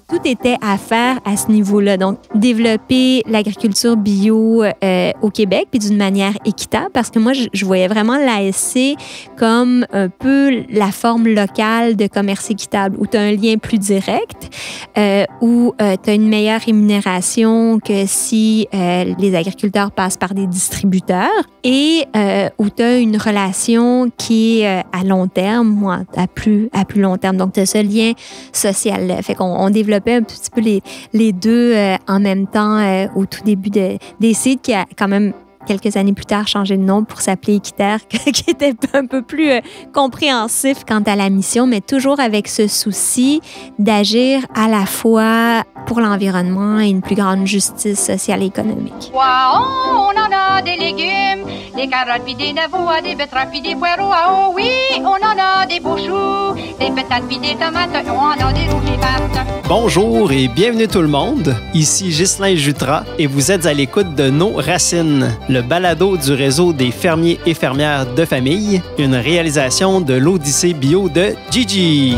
Tout était à faire à ce niveau-là. Donc, développer l'agriculture bio au Québec, puis d'une manière équitable, parce que moi, je voyais vraiment l'ASC comme un peu la forme locale de commerce équitable, où tu as un lien plus direct, où tu as une meilleure rémunération que si les agriculteurs passent par des distributeurs, et où tu as une relation qui est à long terme, ou à plus long terme. Donc, tu as ce lien social-là. Fait qu'on développe un petit peu les deux en même temps au tout début des sites, qui a quand même quelques années plus tard changé de nom pour s'appeler Équiterre, qui était un peu plus compréhensif quant à la mission, mais toujours avec ce souci d'agir à la fois pour l'environnement et une plus grande justice sociale et économique. Wow, on en a des légumes, des carottes puis des navots, des betteraves puis des poireaux. Oh oui, on en a des beaux choux, des pétates puis des tomates, on en a des rouges et vertes. Bonjour et bienvenue tout le monde. Ici Ghislain Jutras et vous êtes à l'écoute de Nos Racines, le balado du réseau des fermiers et fermières de famille, une réalisation de l'Odyssée bio de Gigi.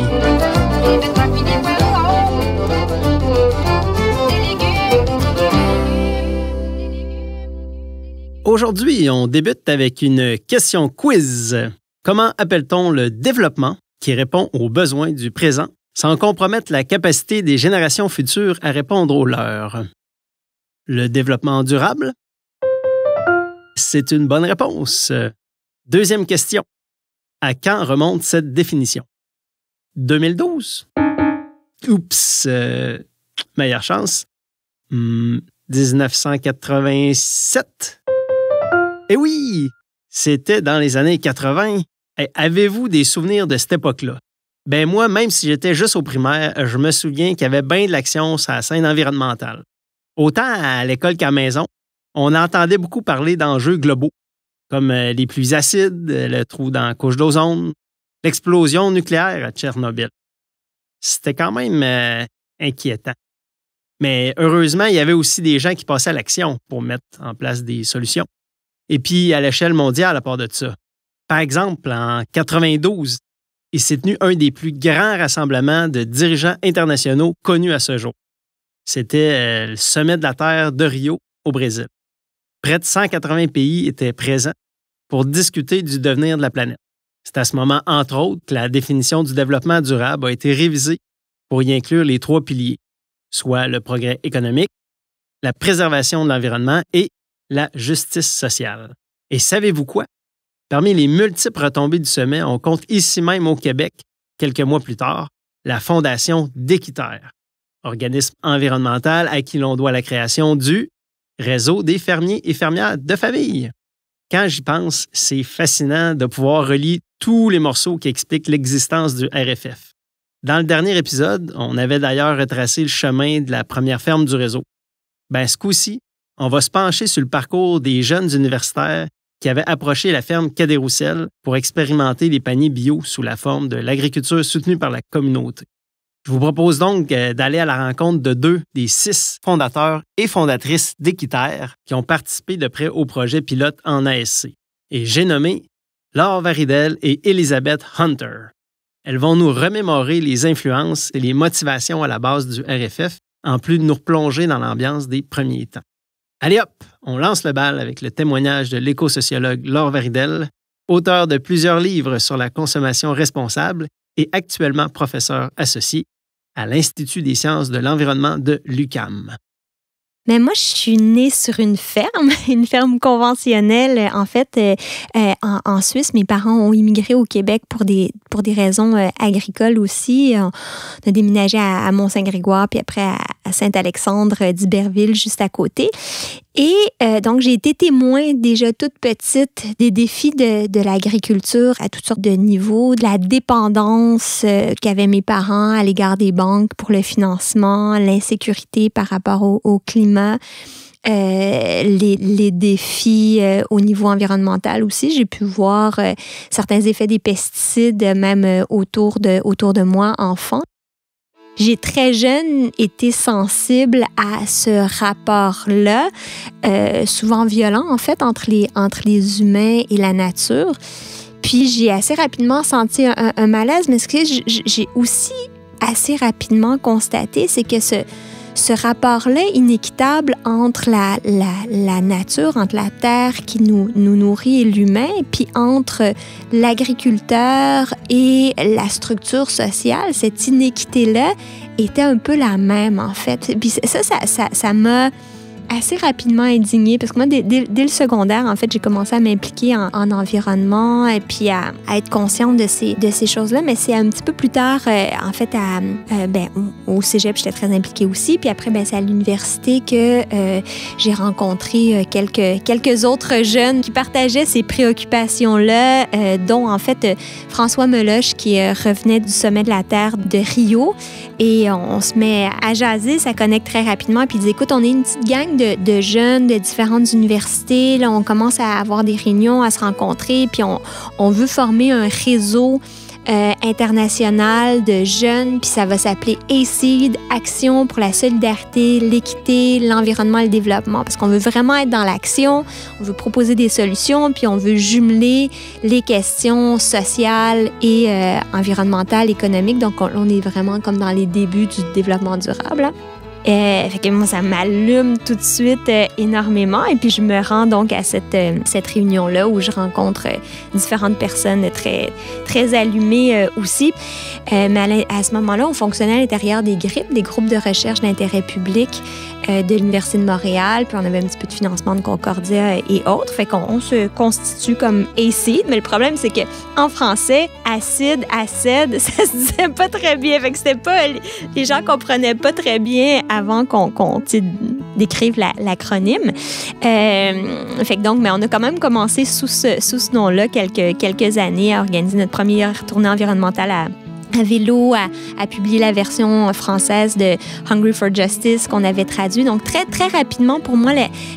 Aujourd'hui, on débute avec une question quiz. Comment appelle-t-on le développement qui répond aux besoins du présent sans compromettre la capacité des générations futures à répondre aux leurs? Le développement durable? C'est une bonne réponse. Deuxième question. À quand remonte cette définition? 2012? Oups, meilleure chance. 1987? Eh oui, c'était dans les années 80. Avez-vous des souvenirs de cette époque-là? Ben moi, même si j'étais juste au primaire, je me souviens qu'il y avait bien de l'action sur la scène environnementale. Autant à l'école qu'à la maison, on entendait beaucoup parler d'enjeux globaux, comme les pluies acides, le trou dans la couche d'ozone, l'explosion nucléaire à Tchernobyl. C'était quand même inquiétant. Mais heureusement, il y avait aussi des gens qui passaient à l'action pour mettre en place des solutions. Et puis, à l'échelle mondiale, à part de ça. Par exemple, en 92, il s'est tenu un des plus grands rassemblements de dirigeants internationaux connus à ce jour. C'était le Sommet de la Terre de Rio, au Brésil. Près de 180 pays étaient présents pour discuter du devenir de la planète. C'est à ce moment, entre autres, que la définition du développement durable a été révisée pour y inclure les 3 piliers, soit le progrès économique, la préservation de l'environnement et la justice sociale. Et savez-vous quoi? Parmi les multiples retombées du sommet, on compte ici même au Québec, quelques mois plus tard, la Fondation d'Équiterre, organisme environnemental à qui l'on doit la création du Réseau des fermiers et fermières de famille. Quand j'y pense, c'est fascinant de pouvoir relier tous les morceaux qui expliquent l'existence du RFF. Dans le dernier épisode, on avait d'ailleurs retracé le chemin de la première ferme du réseau. Ce coup-ci, on va se pencher sur le parcours des jeunes universitaires qui avaient approché la ferme Cadet-Roussel pour expérimenter les paniers bio sous la forme de l'agriculture soutenue par la communauté. Je vous propose donc d'aller à la rencontre de 2 des 6 fondateurs et fondatrices d'Équiterre qui ont participé de près au projet pilote en ASC. Et j'ai nommé Laure Varidel et Elisabeth Hunter. Elles vont nous remémorer les influences et les motivations à la base du RFF, en plus de nous replonger dans l'ambiance des premiers temps. Allez hop, on lance le bal avec le témoignage de l'éco-sociologue Laure Varidel, auteur de plusieurs livres sur la consommation responsable et actuellement professeur associé à l'Institut des sciences de l'environnement de l'UQAM. Mais moi, je suis née sur une ferme conventionnelle. En fait, en Suisse, mes parents ont immigré au Québec pour des raisons agricoles aussi. On a déménagé à Mont-Saint-Grégoire, puis après à Saint-Alexandre d'Iberville, juste à côté. Et donc, j'ai été témoin déjà toute petite des défis de l'agriculture à toutes sortes de niveaux, de la dépendance qu'avaient mes parents à l'égard des banques pour le financement, l'insécurité par rapport au climat, les défis au niveau environnemental aussi. J'ai pu voir certains effets des pesticides même autour de moi, enfant. J'ai très jeune été sensible à ce rapport-là, souvent violent en fait, entre les humains et la nature. Puis j'ai assez rapidement senti un malaise, mais ce que j'ai aussi assez rapidement constaté, c'est que ce rapport-là inéquitable entre la nature, entre la terre qui nous nourrit et l'humain, puis entre l'agriculteur et la structure sociale, cette inéquité-là était un peu la même, en fait. Puis ça m'a assez rapidement indignée, parce que moi, dès le secondaire, en fait, j'ai commencé à m'impliquer en environnement et puis à être consciente de ces choses-là, mais c'est un petit peu plus tard, en fait, au cégep, j'étais très impliquée aussi, puis après, c'est à l'université que j'ai rencontré quelques autres jeunes qui partageaient ces préoccupations-là, dont, en fait, François Meloche, qui revenait du sommet de la Terre de Rio, et on se met à jaser, ça connecte très rapidement, puis il dit, écoute, on est une petite gang de jeunes de différentes universités. Là, on commence à avoir des réunions, à se rencontrer, puis on veut former un réseau international de jeunes, puis ça va s'appeler ACED, Action pour la solidarité, l'équité, l'environnement et le développement, parce qu'on veut vraiment être dans l'action, on veut proposer des solutions, puis on veut jumeler les questions sociales et environnementales, économiques. Donc, on est vraiment comme dans les débuts du développement durable. Fait que moi, ça m'allume tout de suite énormément. Et puis, je me rends donc à cette réunion-là où je rencontre différentes personnes très, très allumées aussi. Mais à ce moment-là, on fonctionnait à l'intérieur des GRIP, des groupes de recherche d'intérêt public de l'Université de Montréal. Puis, on avait un petit peu de financement de Concordia et autres. Fait qu'on se constitue comme ACED. Mais le problème, c'est qu'en français, acide, ça se disait pas très bien. Fait que c'était pas... Les gens comprenaient pas très bien avant qu'on décrive l'acronyme. Fait que donc, mais on a quand même commencé sous ce nom-là quelques années à organiser notre première tournée environnementale à vélo, à publier la version française de Hungry for Justice qu'on avait traduit. Donc, très, très rapidement, pour moi,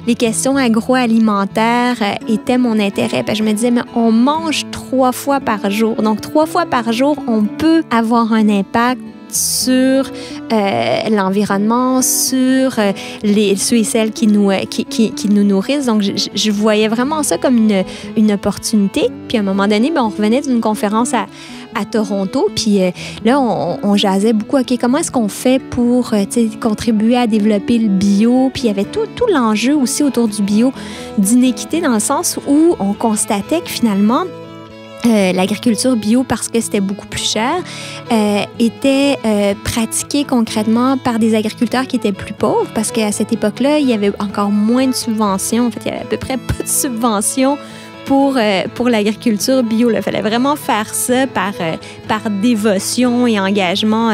les questions agroalimentaires étaient mon intérêt. Puis je me disais, mais on mange 3 fois par jour. Donc, 3 fois par jour, on peut avoir un impact sur l'environnement, sur ceux et celles qui nous nourrissent. Donc, je voyais vraiment ça comme une opportunité. Puis, à un moment donné, on revenait d'une conférence à Toronto, puis là, on jasait beaucoup, OK, comment est-ce qu'on fait pour contribuer à développer le bio? Puis il y avait tout l'enjeu aussi autour du bio, d'inéquité, dans le sens où on constatait que finalement, l'agriculture bio, parce que c'était beaucoup plus cher, était pratiquée concrètement par des agriculteurs qui étaient plus pauvres, parce qu'à cette époque-là, il y avait encore moins de subventions. En fait, il y avait à peu près pas de subventions pour l'agriculture bio. Il fallait vraiment faire ça par dévotion et engagement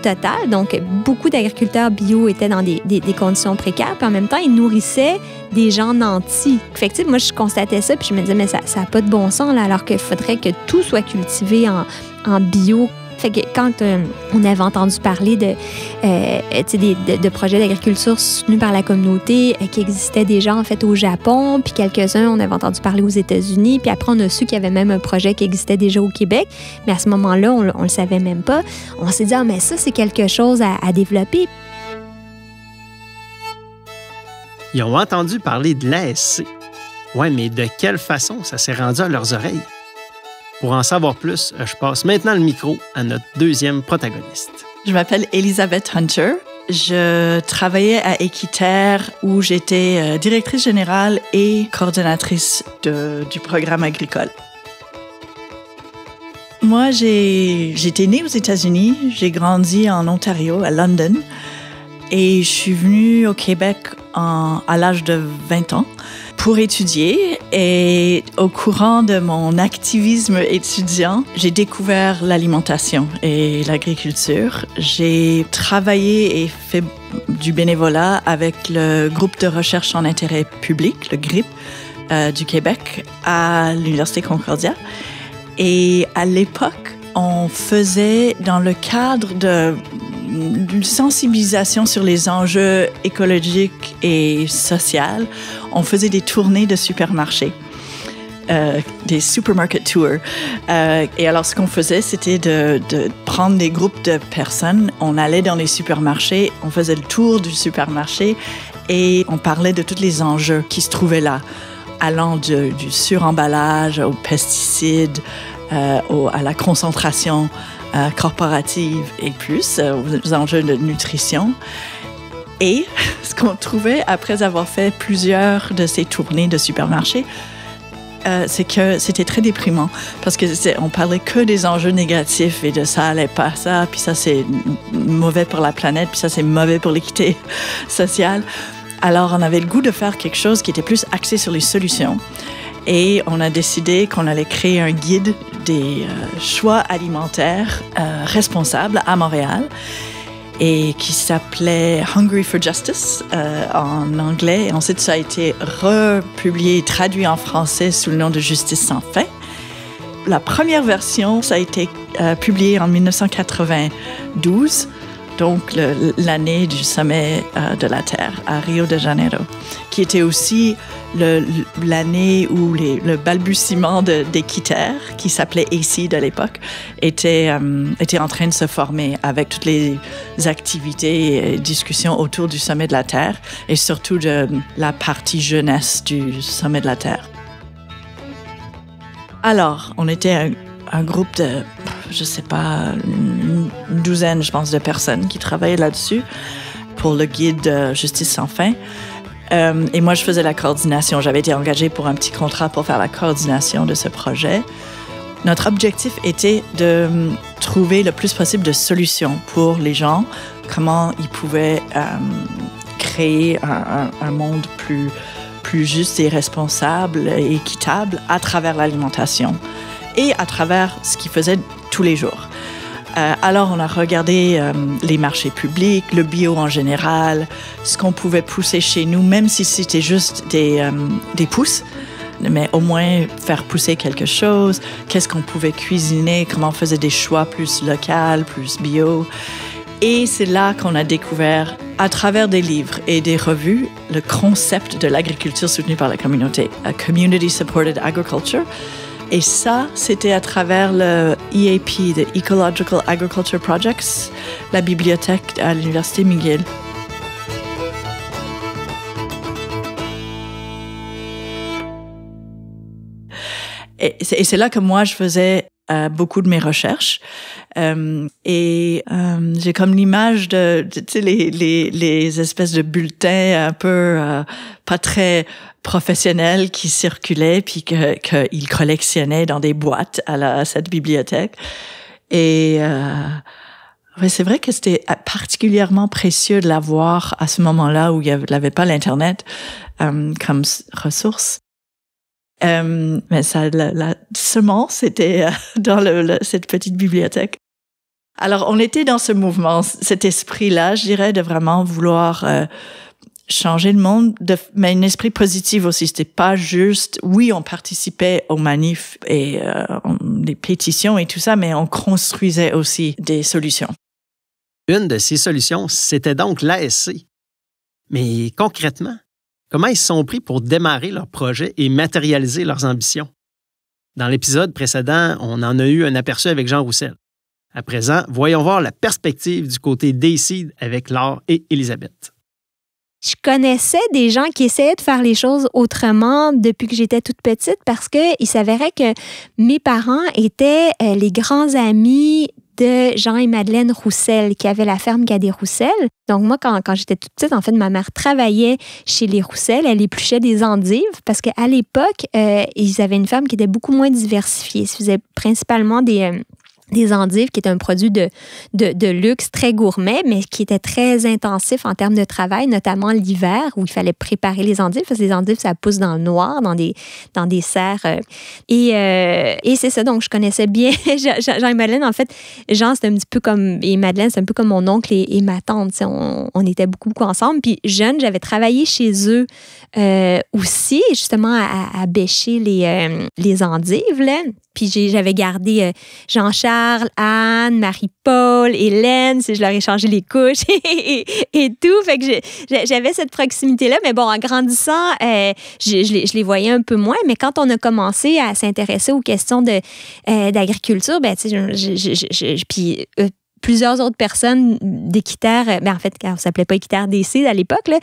total. Donc, beaucoup d'agriculteurs bio étaient dans des conditions précaires, puis en même temps, ils nourrissaient des gens nantis. Fait que, moi, je constatais ça, puis je me disais, mais ça n'a pas de bon sens, là, alors qu'il faudrait que tout soit cultivé en bio. Fait que quand on avait entendu parler de projets d'agriculture soutenus par la communauté qui existaient déjà en fait au Japon, puis quelques-uns, on avait entendu parler aux États-Unis, puis après on a su qu'il y avait même un projet qui existait déjà au Québec, mais à ce moment-là, on le savait même pas. On s'est dit, mais ça, c'est quelque chose à développer. Ils ont entendu parler de l'ASC. Ouais, mais de quelle façon ça s'est rendu à leurs oreilles? Pour en savoir plus, je passe maintenant le micro à notre deuxième protagoniste. Je m'appelle Elisabeth Hunter. Je travaillais à Équiterre où j'étais directrice générale et coordonnatrice du programme agricole. Moi, j'étais née aux États-Unis. J'ai grandi en Ontario, à London. Et je suis venue au Québec à l'âge de 20 ans pour étudier. Et au courant de mon activisme étudiant, j'ai découvert l'alimentation et l'agriculture. J'ai travaillé et fait du bénévolat avec le groupe de recherche en intérêt public, le GRIP, du Québec à l'Université Concordia. Et à l'époque, on faisait dans le cadre d'une sensibilisation sur les enjeux écologiques et sociaux, on faisait des tournées de supermarchés, des supermarket tours. Et alors, ce qu'on faisait, c'était de prendre des groupes de personnes. On allait dans les supermarchés, on faisait le tour du supermarché et on parlait de tous les enjeux qui se trouvaient là, allant du suremballage aux pesticides, à la concentration corporative et plus, aux enjeux de nutrition. Et ce qu'on trouvait après avoir fait plusieurs de ces tournées de supermarchés, c'est que c'était très déprimant parce que on parlait que des enjeux négatifs et de ça allait pas ça, puis ça c'est mauvais pour la planète, puis ça c'est mauvais pour l'équité sociale. Alors on avait le goût de faire quelque chose qui était plus axé sur les solutions et on a décidé qu'on allait créer un guide des choix alimentaires responsables à Montréal et qui s'appelait Hungry for Justice en anglais. Et ensuite, ça a été republié et traduit en français sous le nom de Justice sans fin. La première version, ça a été publié en 1992, donc l'année du sommet de la Terre à Rio de Janeiro, qui était aussi l'année où le balbutiement des Quitters, qui s'appelait ACID à l'époque, était en train de se former avec toutes les activités et discussions autour du sommet de la Terre et surtout de la partie jeunesse du sommet de la Terre. Alors, on était un groupe de, je sais pas, une douzaine, je pense, de personnes qui travaillaient là-dessus pour le guide Justice sans fin. Et moi, je faisais la coordination. J'avais été engagée pour un petit contrat pour faire la coordination de ce projet. Notre objectif était de trouver le plus possible de solutions pour les gens, comment ils pouvaient créer un monde plus juste et responsable et équitable à travers l'alimentation et à travers ce qu'ils faisaient tous les jours. Alors, on a regardé les marchés publics, le bio en général, ce qu'on pouvait pousser chez nous, même si c'était juste des pousses, mais au moins faire pousser quelque chose, qu'est-ce qu'on pouvait cuisiner, comment on faisait des choix plus locaux, plus bio. Et c'est là qu'on a découvert, à travers des livres et des revues, le concept de l'agriculture soutenue par la communauté, a Community Supported Agriculture. Et ça, c'était à travers le EAP, the Ecological Agriculture Projects, la bibliothèque à l'Université McGill. Et c'est là que moi, je faisais beaucoup de mes recherches. J'ai comme l'image de tu sais, les espèces de bulletins un peu pas très professionnels qui circulaient puis qu'ils collectionnaient dans des boîtes à cette bibliothèque. Et ouais, c'est vrai que c'était particulièrement précieux de l'avoir à ce moment-là où il n'y avait pas l'Internet comme ressource. Mais ça, la semence était dans cette petite bibliothèque. Alors, on était dans ce mouvement, cet esprit-là, je dirais, de vraiment vouloir changer le monde, mais un esprit positif aussi. C'était pas juste, oui, on participait aux manifs et des pétitions et tout ça, mais on construisait aussi des solutions. Une de ces solutions, c'était donc l'ASC. Mais concrètement, comment ils se sont pris pour démarrer leur projet et matérialiser leurs ambitions? Dans l'épisode précédent, on en a eu un aperçu avec Jean Roussel. À présent, voyons voir la perspective du côté d'ACID avec Laure et Élisabeth. Je connaissais des gens qui essayaient de faire les choses autrement depuis que j'étais toute petite parce qu'il s'avérait que mes parents étaient les grands amis de Jean et Madeleine Roussel, qui avaient la ferme Cadet Roussel. Donc moi, quand j'étais toute petite, en fait, ma mère travaillait chez les Roussel. Elle épluchait des endives parce qu'à l'époque, ils avaient une ferme qui était beaucoup moins diversifiée. Ils faisaient principalement des endives, qui est un produit de luxe très gourmet, mais qui était très intensif en termes de travail, notamment l'hiver, où il fallait préparer les endives, parce que les endives, ça pousse dans le noir, dans des serres. Et c'est ça, donc je connaissais bien Jean et Madeleine. En fait, Jean, c'est un petit peu comme, et Madeleine, c'est un peu comme mon oncle et ma tante. On était beaucoup ensemble. Puis jeune, j'avais travaillé chez eux aussi, justement, à bêcher les endives, là. Puis j'avais gardé Jean-Charles, Anne, Marie-Paul, Hélène, je leur ai changé les couches et tout. Fait que j'avais cette proximité-là. Mais bon, en grandissant, je les voyais un peu moins. Mais quand on a commencé à s'intéresser aux questions d'agriculture, ben tu sais, puis plusieurs autres personnes d'Équiterre, en fait, quand on s'appelait pas Équiterre DC à l'époque, là,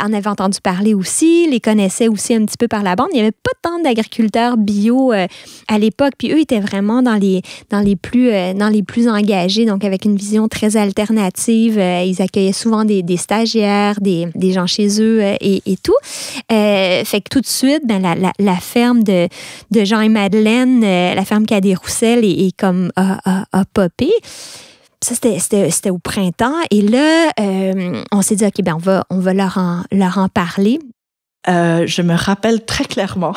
en avaient entendu parler aussi, les connaissaient aussi un petit peu par la bande. Il n'y avait pas tant d'agriculteurs bio à l'époque, puis eux étaient vraiment dans les plus engagés, donc avec une vision très alternative. Ils accueillaient souvent des stagiaires, des gens chez eux et tout. Fait que tout de suite, la ferme de Jean et Madeleine, la ferme Cadet-Roussel est comme a popé. Ça, c'était au printemps. Et là, on s'est dit, OK, on va leur en parler. Je me rappelle très clairement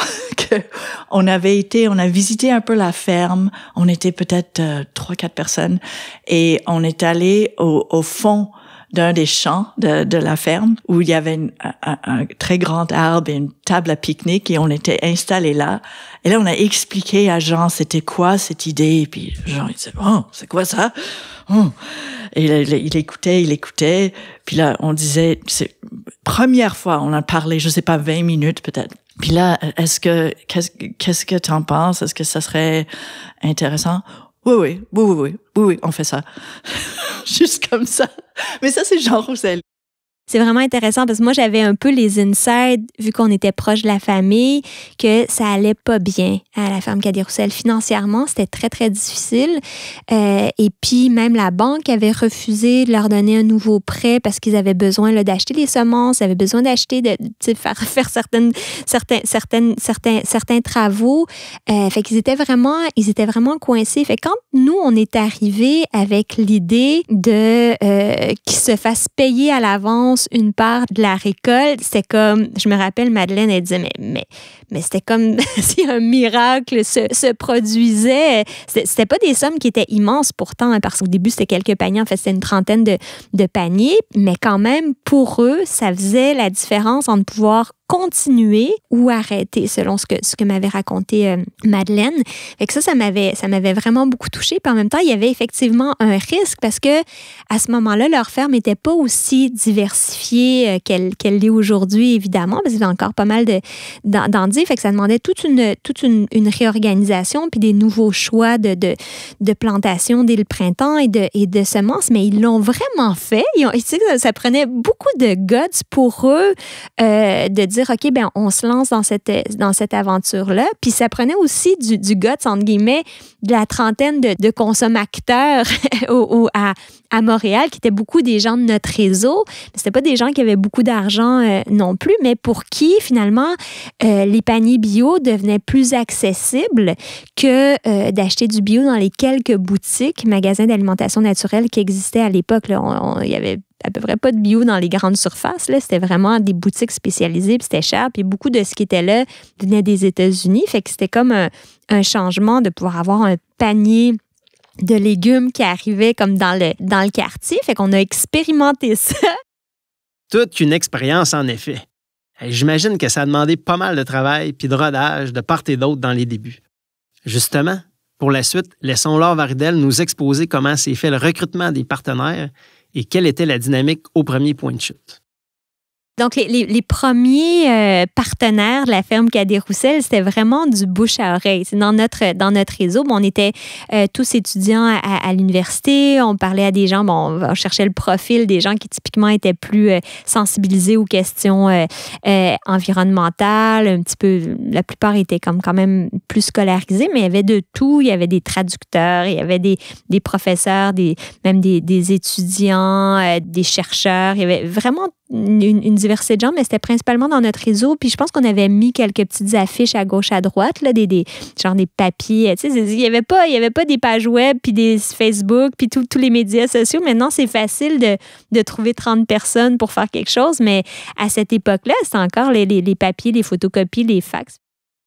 qu'on a visité un peu la ferme. On était peut-être 3-4 personnes et on est allé au fond d'un des champs de la ferme où il y avait un très grand arbre et une table à pique-nique et on était installés là. Et là, on a expliqué à Jean c'était quoi cette idée. Et puis Jean, il disait, oh, c'est quoi ça? Oh. Et il écoutait. Puis là, on disait, c'est première fois, on a parlé, je sais pas, 20 minutes peut-être. Puis là, qu'est-ce que t'en penses? Est-ce que ça serait intéressant? Oui, on fait ça. Juste comme ça. Mais ça, c'est Jean Roussel. C'est vraiment intéressant parce que moi, j'avais un peu les insides, vu qu'on était proche de la famille, que ça allait pas bien à la ferme Cadet-Roussel. Financièrement, c'était très, très difficile. Et puis, même la banque avait refusé de leur donner un nouveau prêt parce qu'ils avaient besoin là, d'acheter les semences, ils avaient besoin d'acheter, faire certains travaux. Fait qu'ils étaient vraiment coincés. Fait que quand nous, on est arrivés avec l'idée de qu'ils se fassent payer à l'avance une part de la récolte, c'était comme, je me rappelle, Madeleine, elle disait, mais c'était comme si un miracle se produisait. C'était pas des sommes qui étaient immenses pourtant, hein, parce qu'au début, c'était quelques paniers. En fait, c'était une trentaine de paniers, mais quand même, pour eux, ça faisait la différence entre pouvoir continuer ou arrêter, selon ce que m'avait raconté Madeleine. Fait que ça m'avait vraiment beaucoup touchée. Puis en même temps, il y avait effectivement un risque parce que à ce moment-là, leur ferme n'était pas aussi diversifiée qu'elle l'est aujourd'hui, évidemment, parce qu'il y avait encore pas mal d'endives. Fait que ça demandait toute une réorganisation puis des nouveaux choix de plantation dès le printemps et de semences. Mais ils l'ont vraiment fait. Ça prenait beaucoup de guts pour eux de dire, OK, on se lance dans cette aventure-là. Puis ça prenait aussi du guts, entre guillemets, de la trentaine de consommateurs à Montréal, qui étaient beaucoup des gens de notre réseau. C'était pas des gens qui avaient beaucoup d'argent non plus, mais pour qui, finalement, les paniers bio devenaient plus accessibles que d'acheter du bio dans les quelques boutiques, magasins d'alimentation naturelle qui existaient à l'époque. Il y avait à peu près pas de bio dans les grandes surfaces. Là. C'était vraiment des boutiques spécialisées, puis c'était cher. Puis beaucoup de ce qui était là venait des États-Unis. Fait que c'était comme un changement de pouvoir avoir un panier de légumes qui arrivait comme dans le quartier. Fait qu'on a expérimenté ça. Toute une expérience, en effet. J'imagine que ça a demandé pas mal de travail puis de rodage de part et d'autre dans les débuts. Justement, pour la suite, laissons Laure Varidel nous exposer comment s'est fait le recrutement des partenaires et quelle était la dynamique au premier point de chute. Donc, les premiers partenaires de la ferme Cadet-Roussel, c'était vraiment du bouche à oreille. C'est dans notre réseau, on était tous étudiants à l'université. On parlait à des gens, on cherchait le profil des gens qui typiquement étaient plus sensibilisés aux questions environnementales. Un petit peu, la plupart étaient quand même plus scolarisés, mais il y avait de tout. Il y avait des traducteurs, il y avait des professeurs, même des étudiants, des chercheurs. Il y avait vraiment une diversité de gens, mais c'était principalement dans notre réseau. Puis je pense qu'on avait mis quelques petites affiches à gauche, à droite, là, genre des papiers. Tu sais, il y avait pas des pages web, puis des Facebook, puis tous les médias sociaux. Maintenant, c'est facile de trouver 30 personnes pour faire quelque chose, mais à cette époque-là, c'était encore les papiers, les photocopies, les fax.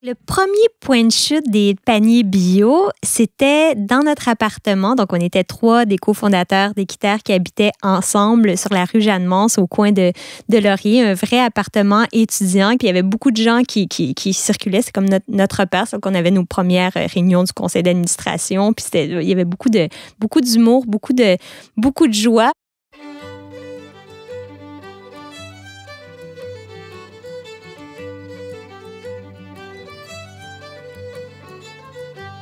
Le premier point de chute des paniers bio, c'était dans notre appartement. Donc, on était 3 des cofondateurs d'Équiterre qui habitaient ensemble sur la rue Jeanne-Mance, au coin de Laurier, un vrai appartement étudiant. Puis, il y avait beaucoup de gens qui circulaient. C'est comme notre repère. Donc, on avait nos premières réunions du conseil d'administration. Puis, il y avait beaucoup d'humour, beaucoup de joie.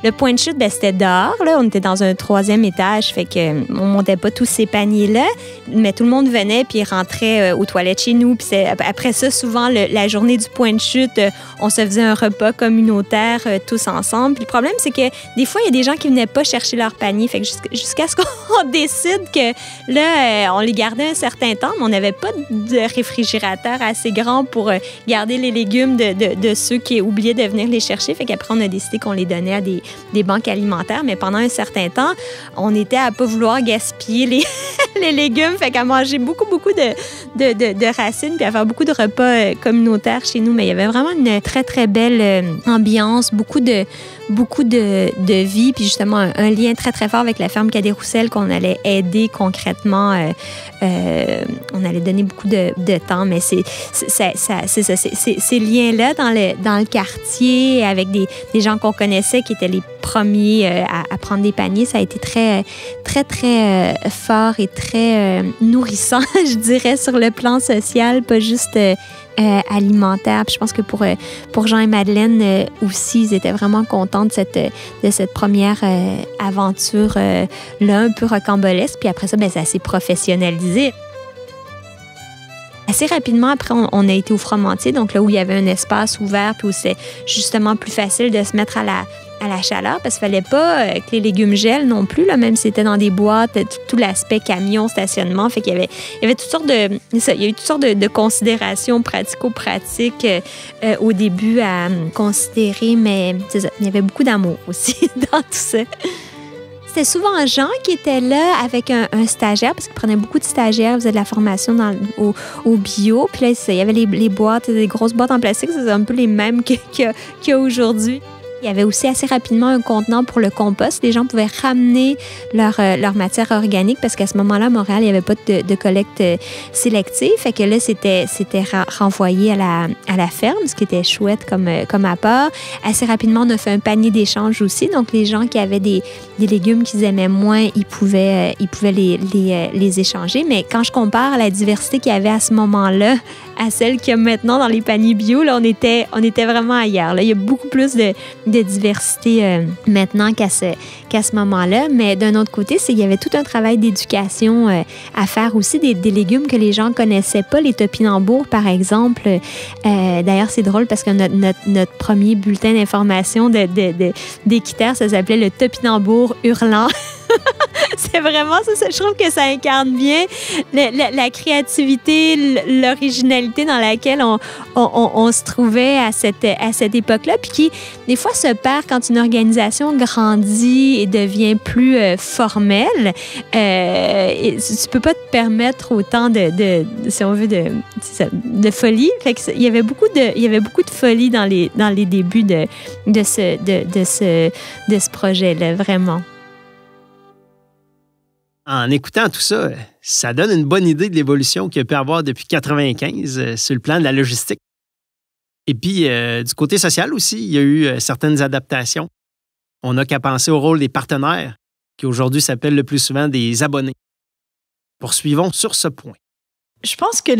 Le point de chute, c'était dehors. Là. On était dans un 3e étage, fait que on montait pas tous ces paniers-là. Mais tout le monde venait puis rentrait aux toilettes chez nous. Puis après ça, souvent, la journée du point de chute, on se faisait un repas communautaire tous ensemble. Puis le problème, c'est que des fois, il y a des gens qui venaient pas chercher leur panier. Fait que jusqu'à ce qu'on décide que là, on les gardait un certain temps, mais on n'avait pas de réfrigérateur assez grand pour garder les légumes de ceux qui oubliaient de venir les chercher. Fait qu'après, on a décidé qu'on les donnait à des banques alimentaires. Mais pendant un certain temps, on était à pas vouloir gaspiller les légumes. Fait qu'à manger beaucoup de racines puis à faire beaucoup de repas communautaires chez nous. Mais il y avait vraiment une très, très belle ambiance, beaucoup de vie, puis justement un lien très, très fort avec la ferme Cadet-Roussel qu'on allait aider concrètement. On allait donner beaucoup de temps, mais c'est ça, ces liens-là dans le quartier avec des gens qu'on connaissait qui étaient les premiers à prendre des paniers, ça a été très, très, très fort et très nourrissant, je dirais, sur le plan social, pas juste alimentaire. Puis je pense que pour Jean et Madeleine aussi, ils étaient vraiment contents de cette première aventure-là, un peu rocambolesque. Puis après ça, ça s'est professionnalisé. Assez rapidement, après, on a été au Froment-Entier, donc là où il y avait un espace ouvert, puis où c'est justement plus facile de se mettre à la chaleur, parce qu'il ne fallait pas que les légumes gèlent non plus, là, même si c'était dans des boîtes, tout l'aspect camion, stationnement. Fait qu'il y avait toutes sortes il y a eu toutes sortes de considérations pratico-pratiques au début à considérer, mais c'est ça, il y avait beaucoup d'amour aussi dans tout ça. C'était souvent Jean qui était là avec un stagiaire, parce qu'il prenait beaucoup de stagiaires, il faisait de la formation au bio. Puis là, il y avait les boîtes, des grosses boîtes en plastique, c'est un peu les mêmes qu'il y a aujourd'hui. Il y avait aussi assez rapidement un contenant pour le compost. Les gens pouvaient ramener leur matière organique parce qu'à ce moment-là, à Montréal, il n'y avait pas de collecte sélective. Fait que là, c'était renvoyé à la ferme, ce qui était chouette comme apport. Assez rapidement, on a fait un panier d'échange aussi. Donc, les gens qui avaient des légumes qu'ils aimaient moins, ils pouvaient les échanger. Mais quand je compare la diversité qu'il y avait à ce moment-là à celle qu'il y a maintenant dans les paniers bio, là, on était vraiment ailleurs. Là. Il y a beaucoup plus de diversité maintenant qu'à ce moment-là. Mais d'un autre côté, il y avait tout un travail d'éducation à faire aussi, des légumes que les gens ne connaissaient pas, les topinambours, par exemple. D'ailleurs, c'est drôle parce que notre premier bulletin d'information d'équiterre, ça s'appelait le topinambour hurlant. C'est vraiment ça. Je trouve que ça incarne bien la créativité, l'originalité dans laquelle on se trouvait à cette époque-là, puis qui, des fois, se perd quand une organisation grandit et devient plus formelle. Et tu peux pas te permettre autant si on veut, de folie. Fait que il y avait beaucoup de folie dans les débuts de ce projet-là, vraiment. En écoutant tout ça, ça donne une bonne idée de l'évolution qu'il y a pu avoir depuis 1995 sur le plan de la logistique. Et puis, du côté social aussi, il y a eu certaines adaptations. On n'a qu'à penser au rôle des partenaires, qui aujourd'hui s'appellent le plus souvent des abonnés. Poursuivons sur ce point. Je pense que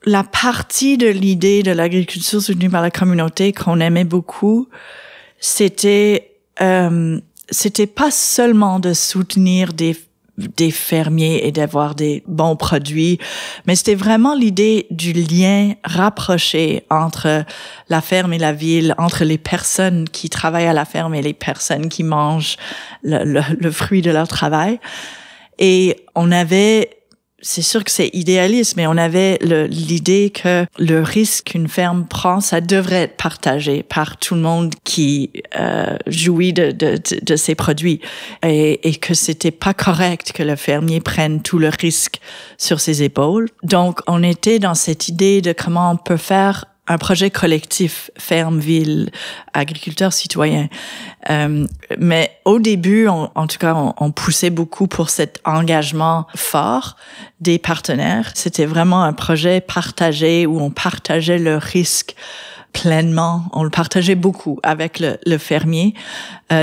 la partie de l'idée de l'agriculture soutenue par la communauté qu'on aimait beaucoup, c'était pas seulement de soutenir des fermiers et d'avoir des bons produits, mais c'était vraiment l'idée du lien rapproché entre la ferme et la ville, entre les personnes qui travaillent à la ferme et les personnes qui mangent le fruit de leur travail. Et c'est sûr que c'est idéaliste, mais on avait l'idée que le risque qu'une ferme prend, ça devrait être partagé par tout le monde qui jouit de ses produits, et que c'était pas correct que le fermier prenne tout le risque sur ses épaules. Donc, on était dans cette idée de comment on peut faire un projet collectif, ferme, ville, agriculteurs citoyens. Mais au début, en tout cas, on poussait beaucoup pour cet engagement fort des partenaires. C'était vraiment un projet partagé où on partageait le risque pleinement, on le partageait beaucoup avec le fermier,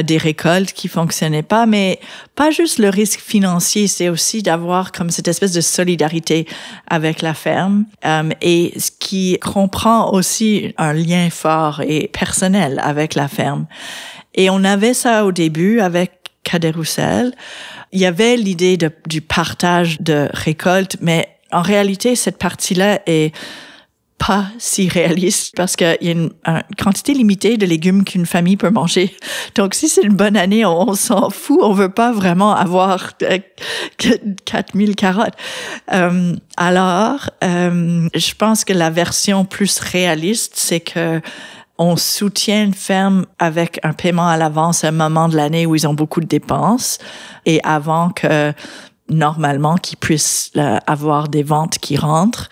des récoltes qui fonctionnaient pas, mais pas juste le risque financier, c'est aussi d'avoir comme cette espèce de solidarité avec la ferme, et ce qui comprend aussi un lien fort et personnel avec la ferme. Et on avait ça au début avec Cadet Roussel. Il y avait l'idée du partage de récoltes, mais en réalité, cette partie-là est pas si réaliste parce qu'il y a une quantité limitée de légumes qu'une famille peut manger. Donc, si c'est une bonne année, on s'en fout. On veut pas vraiment avoir 4000 carottes. Alors, je pense que la version plus réaliste, c'est que on soutient une ferme avec un paiement à l'avance à un moment de l'année où ils ont beaucoup de dépenses et avant que, normalement, qu'ils puissent avoir des ventes qui rentrent.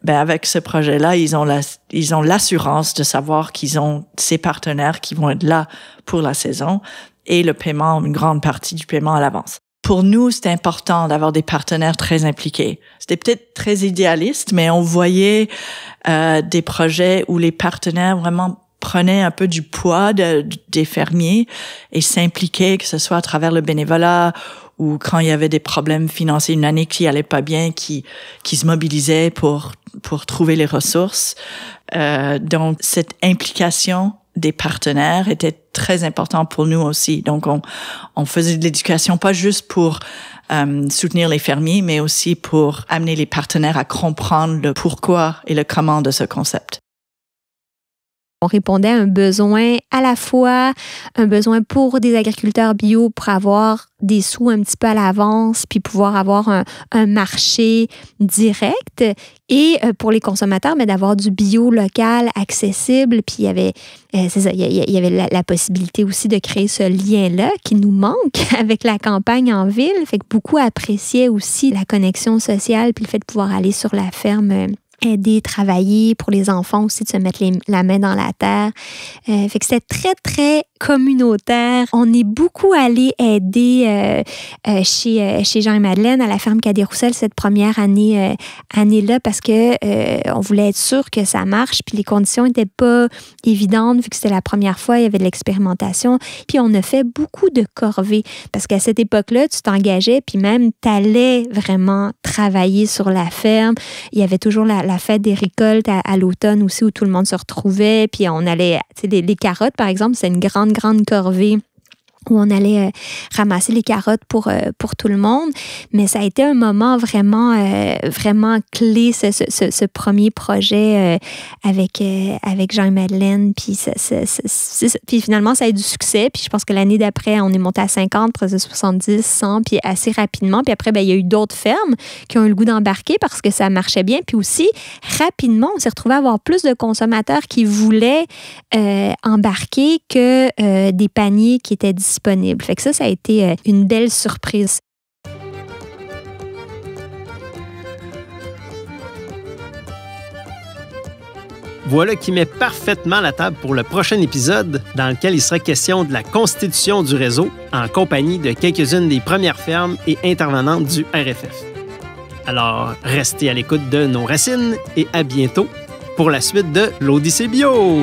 Avec ce projet-là, ils ont l'assurance de savoir qu'ils ont ces partenaires qui vont être là pour la saison et le paiement, une grande partie du paiement à l'avance. Pour nous, c'était important d'avoir des partenaires très impliqués. C'était peut-être très idéaliste, mais on voyait des projets où les partenaires vraiment prenaient un peu du poids des fermiers et s'impliquaient, que ce soit à travers le bénévolat ou quand il y avait des problèmes financiers, une année qui allait pas bien, qui se mobilisaient pour trouver les ressources. Donc, cette implication des partenaires était très important pour nous aussi. Donc, on faisait de l'éducation pas juste pour soutenir les fermiers, mais aussi pour amener les partenaires à comprendre le pourquoi et le comment de ce concept. On répondait à un besoin à la fois, un besoin pour des agriculteurs bio pour avoir des sous un petit peu à l'avance, puis pouvoir avoir un marché direct, et pour les consommateurs, mais d'avoir du bio local accessible. Puis il y avait, il y avait la possibilité aussi de créer ce lien-là qui nous manque avec la campagne en ville. Fait que beaucoup appréciaient aussi la connexion sociale, puis le fait de pouvoir aller sur la ferme. Aider, travailler, pour les enfants aussi de se mettre la main dans la terre. Fait que c'était très, très communautaire. On est beaucoup allé aider chez Jean et Madeleine à la ferme Cadet Roussel cette première année-là parce que on voulait être sûr que ça marche, puis les conditions n'étaient pas évidentes vu que c'était la première fois, il y avait de l'expérimentation. Puis on a fait beaucoup de corvées parce qu'à cette époque-là, tu t'engageais, puis même t'allais vraiment travailler sur la ferme. Il y avait toujours la fête des récoltes à l'automne aussi où tout le monde se retrouvait, puis on allait, tu sais, les carottes par exemple, c'est une grande corvée où on allait ramasser les carottes pour tout le monde. Mais ça a été un moment vraiment clé, ce premier projet avec Jean et Madeleine. Puis, puis finalement, ça a eu du succès. Puis je pense que l'année d'après, on est monté à 50, presque 70, 100, puis assez rapidement. Puis après, il y a eu d'autres fermes qui ont eu le goût d'embarquer parce que ça marchait bien. Puis aussi, rapidement, on s'est retrouvé à avoir plus de consommateurs qui voulaient embarquer que des paniers qui étaient disponible. Fait que ça a été une belle surprise. Voilà qui met parfaitement la table pour le prochain épisode dans lequel il sera question de la constitution du réseau en compagnie de quelques-unes des premières fermes et intervenantes du RFF. Alors, restez à l'écoute de nos racines et à bientôt pour la suite de l'Odyssée Bio!